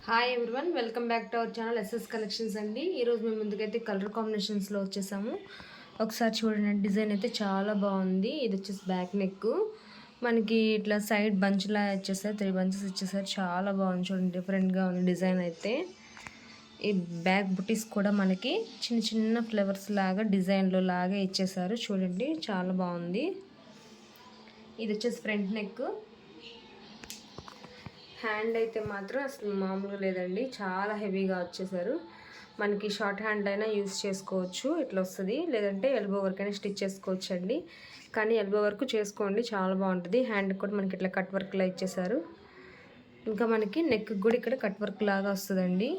Hi everyone, welcome back to our channel SS collections అండి. ఈరోజు మేము ముందుకైతే కలర్ కాంబినేషన్స్లో వచ్చేసాము. ఒకసారి చూడండి, డిజైన్ అయితే చాలా బాగుంది. ఇది వచ్చేసి బ్యాక్ నెక్, మనకి ఇట్లా సైడ్ బంచ్లా ఇచ్చేసారు, 3 బంచెస్ ఇచ్చేసారు. చాలా బాగుంది చూడండి, డిఫరెంట్గా ఉంది డిజైన్ అయితే. ఈ బ్యాక్ బుటీస్ కూడా మనకి చిన్న చిన్న ఫ్లవర్స్ లాగా డిజైన్లో లాగా ఇచ్చేసారు చూడండి, చాలా బాగుంది. ఇది వచ్చేసి ఫ్రంట్ నెక్. హ్యాండ్ అయితే మాత్రం అసలు మామూలుగా లేదండి, చాలా హెవీగా వచ్చేసారు. మనకి షార్ట్ హ్యాండ్ అయినా యూస్ చేసుకోవచ్చు, ఇట్లా వస్తుంది. లేదంటే ఎల్బో వర్క్ అయినా స్టిచ్ చేసుకోవచ్చు అండి. కానీ ఎల్బో వర్క్ చేసుకోండి, చాలా బాగుంటుంది. హ్యాండ్ కూడా మనకి ఇట్లా కట్ వర్క్లా ఇచ్చేసారు. ఇంకా మనకి నెక్ కూడా ఇక్కడ కట్ వర్క్ లాగా వస్తుందండి.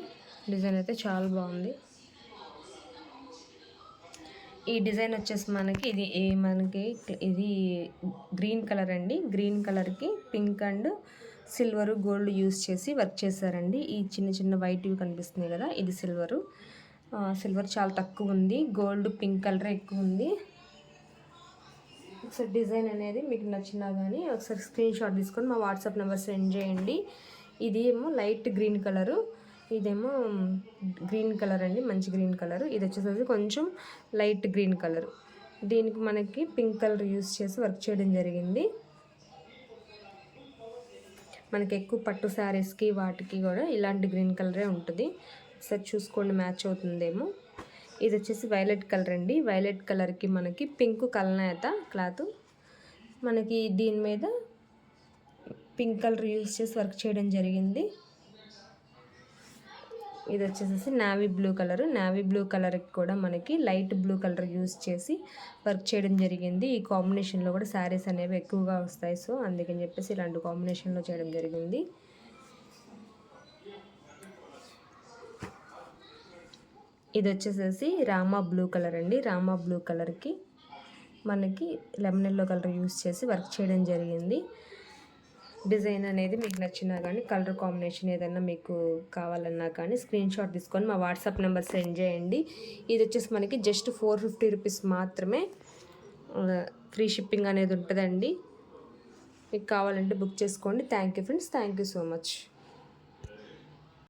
డిజైన్ అయితే చాలా బాగుంది. ఈ డిజైన్ వచ్చేసి మనకి ఇది గ్రీన్ కలర్ అండి. గ్రీన్ కలర్కి pink and silver gold use చేసి వర్క్ చేశారండి. ఈ చిన్న చిన్న వైట్ కనిపిస్తుంది కదా, ఇది సిల్వర్ చాలా తక్కువ ఉంది, గోల్డ్ పింక్ కలర్ ఎక్కువ ఉంది. ఒకసారి డిజైన్ అనేది మీకు నచ్చినా కానీ ఒకసారి స్క్రీన్ షాట్ తీసుకొని మా వాట్సాప్ నెంబర్ సెండ్ చేయండి. ఇది ఏమో లైట్ గ్రీన్ కలరు, ఇదేమో గ్రీన్ కలర్ అండి, మంచి గ్రీన్ కలర్. ఇది వచ్చేసరికి కొంచెం లైట్ గ్రీన్ కలర్. దీనికి మనకి పింక్ కలర్ యూస్ చేసి వర్క్ చేయడం జరిగింది. మనకి ఎక్కువ పట్టు శారీస్కి వాటికి కూడా ఇలాంటి గ్రీన్ కలరే ఉంటుంది. ఒకసారి చూసుకోండి, మ్యాచ్ అవుతుందేమో. ఇది వచ్చేసి వైలెట్ కలర్ అండి. వైలెట్ కలర్కి మనకి పింక్ కలనేత క్లాత్, మనకి దీని మీద పింక్ కలర్ యూస్ చేసి వర్క్ చేయడం జరిగింది. ఇది వచ్చేసి navy blue colour. Navy blue కలర్కి కూడా మనకి లైట్ బ్లూ కలర్ యూస్ చేసి వర్క్ చేయడం జరిగింది. ఈ కాంబినేషన్లో కూడా శారీస్ అనేవి ఎక్కువగా వస్తాయి, సో అందుకని చెప్పేసి ఇలాంటి కాంబినేషన్లో చేయడం జరిగింది. ఇది వచ్చేసేసి రామా బ్లూ కలర్ అండి. రామా బ్లూ కలర్కి మనకి లెమన్ ఎల్లో కలర్ యూస్ చేసి వర్క్ చేయడం జరిగింది. డిజైన్ అనేది మీకు నచ్చినా కానీ, కలర్ కాంబినేషన్ ఏదైనా మీకు కావాలన్నా కానీ స్క్రీన్ షాట్ తీసుకొని మా వాట్సాప్ నెంబర్ సెండ్ చేయండి. ఇది వచ్చేసి మనకి జస్ట్ 450 రూపీస్ మాత్రమే. ఫ్రీ షిప్పింగ్ అనేది ఉంటుందండి. మీకు కావాలంటే బుక్ చేసుకోండి. Thank you friends, thank you so much.